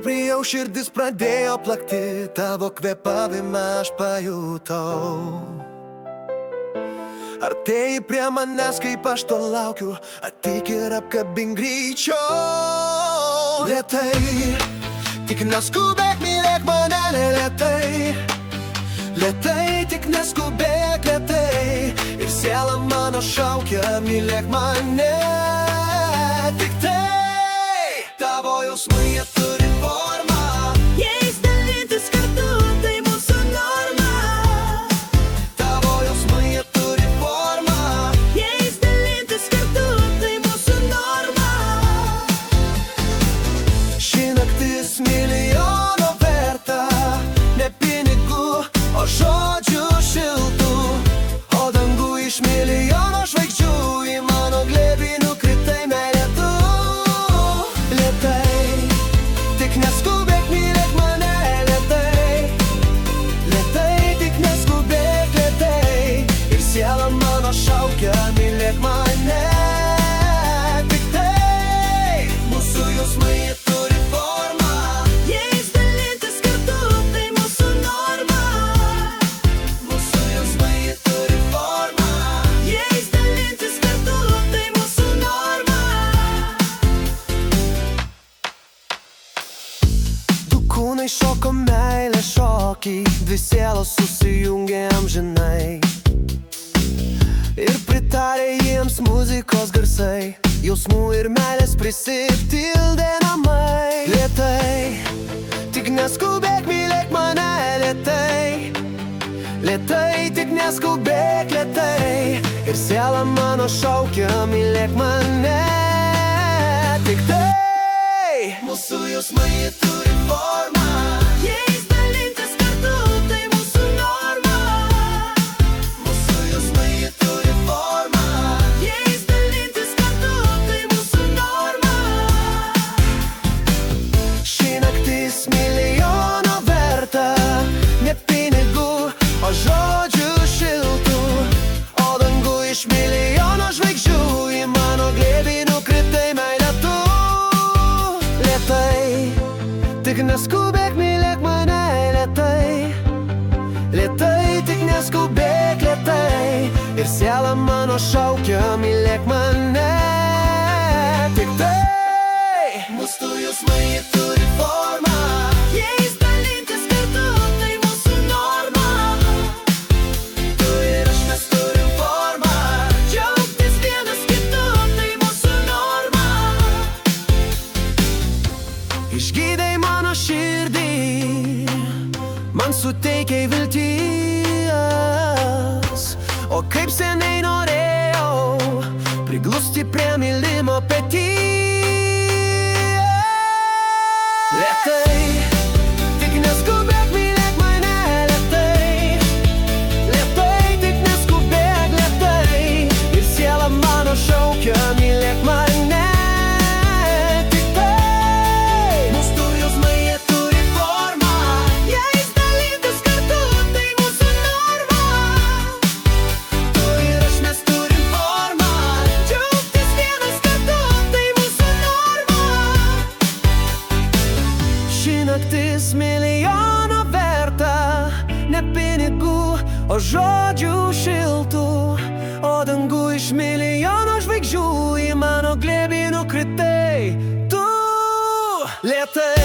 prijau, širdis pradėjo plakti, tavo kvėpavimą aš pajutau. Artėji prie manęs, kaip aš to laukiu, ateik ir apkabink greičiau. Lėtai, tik neskubėk, mylėk mane lėtai. Lėtai, tik neskubėk lėtai. Ir siela mano šaukia, mylėk mane. Tik tai, tavo jausmai jie turi formą. Jais dalytis kartu, tai mūsų norma. Tavo jausmai jie turi formą. Jais dalytis kartu, tai mūsų norma. Ši naktis milijono verta, ne pinigų, o žodžių šiltų. O dangų iš milijono žvaigždžių, į mano glėbį nukritai meilė tu. Lėtai, tik neskubėk, mylėk mane lėtai. Lėtai, tik neskubėk lėtai. Ir siela mano šaukia, mylėk mane. Tik tai, mūsų jausmai jie turi formą. Jais dalytis kartu, tai mūsų norma. Mūsų jausmai jie turi formą. Jais dalytis kartu, tai mūsų norma. Du kūnai šoko meilės šokį, dvi sielos susijungė amžinai. Ir pritarė jiems muzikos garsai, jausmų ir meilės prisipildė namai. Lėtai, tik neskubėk, mylėk mane lėtai. Lėtai, tik neskubėk lėtai. Ir siela mano šaukia, mylėk mane. Tik tai, mūsų jausmai jie turi formą. Jais dalytis kartu, tai mūsų norma. Mūsų jausmai jie turi formą. Jais dalytis kartu, tai mūsų norma. Ši naktis milijono verta, ne pinigų, o žodžių šiltų. O dangų iš milijono žvaigždžių, į mano glėbį nukritai meilė tu. Lėtai, tik neskubėk, mylėk mane lėtai. Lėtai, tik neskubėk lėtai. Ir siela mano šaukia, mylėk mane. Tik tai, mūsų jausmai jie turi formą. Jais dalytis kartu, tai mūsų norma. Tu ir aš, mes turim formą. Džiaugtis vienas kitu, tai mūsų norma. Išgydei mano širdį, man suteikei vilties. O kaip seniai norėjau priglusti prie mylimo peties. Lėtai, tik neskubėk, mylėk mane lėtai. Lėtai, tik neskubėk lėtai. Ir siela mano šaukia, mylėk mane. Tik tai, mūsų jausmai jie turi formą. Jais dalytis kartu, tai mūsų norma. Tu ir aš, mes turim formą. Džiaugtis vienas kartu, tai mūsų norma. Ši naktis milijono verta, ne pinigų, o žodžių šiltų. O dangų iš milijono žvaigždžių, į mano glėbį nukritai tu. Lėtai,